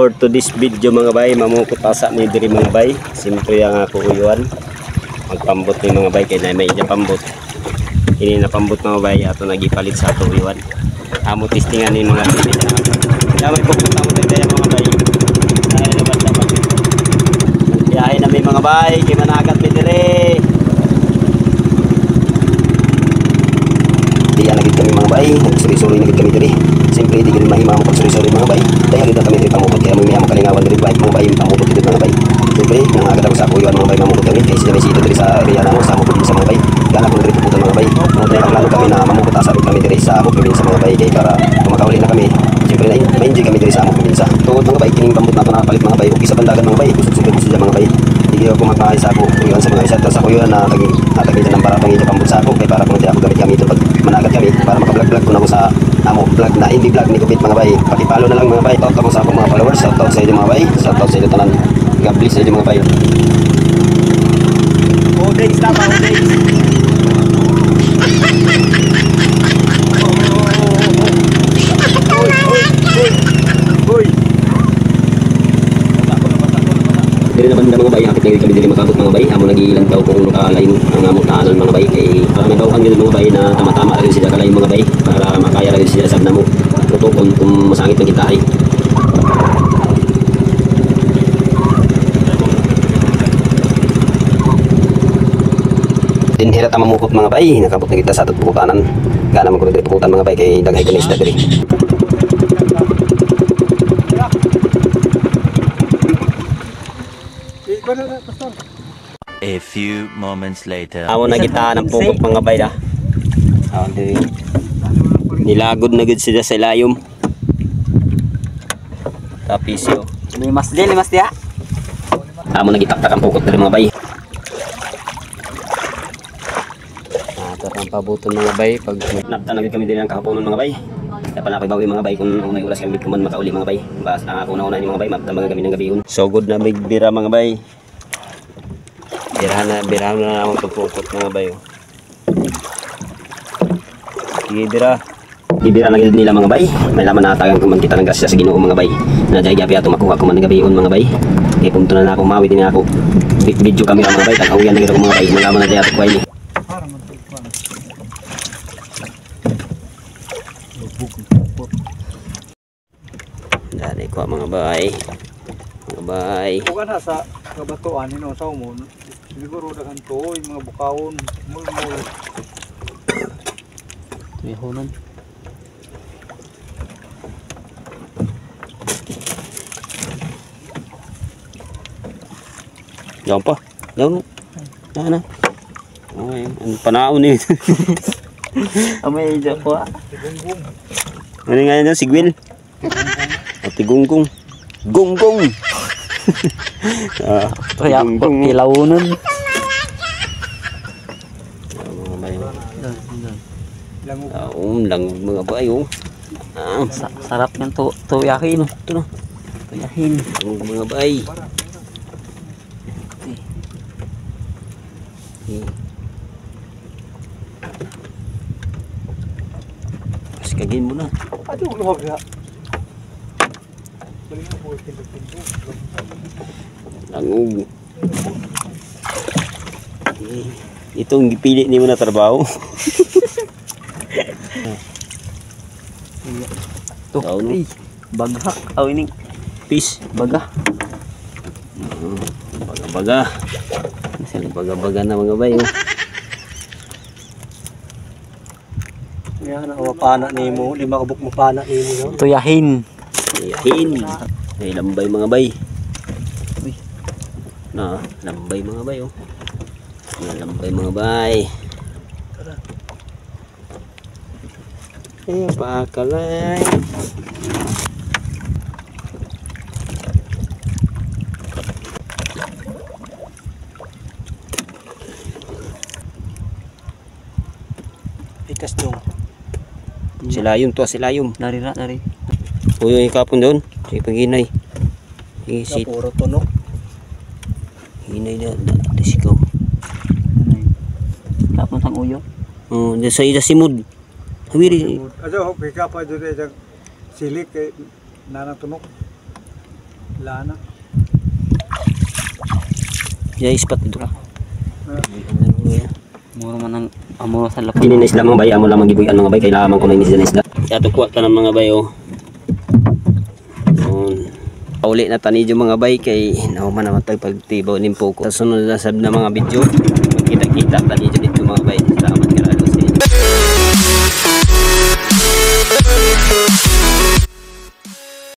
for today's video mga bay, mamukot asa ni diri mga bay. Simpre ang ako uyuan. Magpambot ni mga bay kay na may pambot. Ini na pambot mga bay ato nagipalit sa ato uyuan. Amo testingan ni mga bay. Dapat bukod amo tayo mga bay. Dahil naman dapat. Biyahe na may mga bay, kay managat mi diri. Diyan lagi kami mga bay, nagsuri-suri lagi kami diri. Siyempre di gini mahima mo pagsuri-suri mga bay. Dahil dito kami diri pamukot kaya may mo kalingawan diri bay mga bay pamukot dito mga bay. Siyempre nang agad ako sa kuyuan mga bay mamukot kami kay sila sito diri sa area na mo sa mukot sa mga bay. Gana ko diri puputan mga bay. Mga plano kami na mamukot asa kami diri sa mukot sa mga bay kay para kumakauli na kami. Siyempre na enjoy kami diri sa mukot sa. Tuod mga bay kining pambot nato na palit mga bay. Okay sa bandagan mga bay. Usog-sugod sila mga bay. Hindi ko kumakain sa ako kuyuan sa mga isa sa kuyuan na natagi ng para pangita pambot sa ako kay para kung di ako gamit kami ito pag managat kami para maka-vlog ko na ko sa amo vlog na hindi vlog ni Kubit mga bay. Pakipalo na lang mga bay. Shout out sa akong mga followers. Shout out sa inyo mga bay. Shout out sa inyo tanan. God bless sa inyo mga bay. Oh days tama oh days. Dili naman mga bay, hapit lagi kami dili makabot mga bay. Amo nagiilan daw kung nakalayo ang amo taanan mga bay kay para madawhan gid mga bay na tama-tama rin sila kalay mga bay para makaya rin sila sa namo. Tutukon kung masangit ng kita ay. Dinhira ta mamukot mga bay, nakabot na kita sa atong pukutanan. Gana man ko diri pukutan mga bay kay daghay kini isda diri. A few moments later. Amo na kita ng pukot mga bay da. Diri. Nilagod na gud sila sa ilayom. Tapisyo. Limas dia. Amo na gitaktak ang pukot diri mga bay. Ito ang pabuton mga bay pag naptanagid kami din ang kahaponon mga bay. Dapat na bawi mga bay kung may oras kami kuman makauli mga bay. Basta ako na ni mga bay maptamagan kami ng gabihon. So good na bira mga bay. Birahan na ang pagpukot mga bay. Ibira na gid nila mga bay. May laman na tagang kuman kita ng grasya sa Ginoo mga bay. Na dai gabi ato makuha kuman ng gabihon mga bay. Kay punto na ako mawi din ako. Video kami mga bay tag-awian na gid ako mga bay. Malaman na dai ato kway ni. Dali ko mga bay. Mga bay. Bukan na sa kabatuan ni no sa umon. Siguro daghan toy mga bukawon, mulmul. Mihonon. Jangan pa. Jangan. Jangan. Ay, ang panaon ni. Amay ija po. Ano nga yun? Sigwil? Ati gunggong. Gunggong! Kaya po ilawunan. Mga bayo. Lango. Langog mga bayo. Sarap niyang tuyahin. Ito na. Tuyahin. Langog mga bay. Kagin mo na. Aduh luwag na. Langog. Itong gipili ni mo na trabaho. Tuh, baga. Aw ini Fish. baga. Baga-baga. Baga-baga na mga bayo. Yan ang mapana nimo, lima kabuk mapana nimo no. Tuyahin. Yahin. Ay lambay mga bay. Na, lambay mga bay oh. Lambay mga bay. Eh, pakalay. Ikas dong. Silayom to, silayom. Nari. Uyo ikapon doon. Sige paginay. Isit. Puro tunog. Hinay na disikaw. Kapon sang uyo. Oh, sa ida simud. Hawiri. Ajo pika pa jud silik kay nanang tunog. Wala na. Ya ispat dito ka. Mura man ang amo sa lapad. Dinin na isla mga bay, amo lang magibuyan mga bay, kailangan ko na inisda na isda. Kaya tukuha ka ng mga bay oh. Pauli na tanidyo mga bay kay nauman naman tayo pagtibaw nimpo ko. Sa sunod na sab na mga video, magkita-kita tanidyo.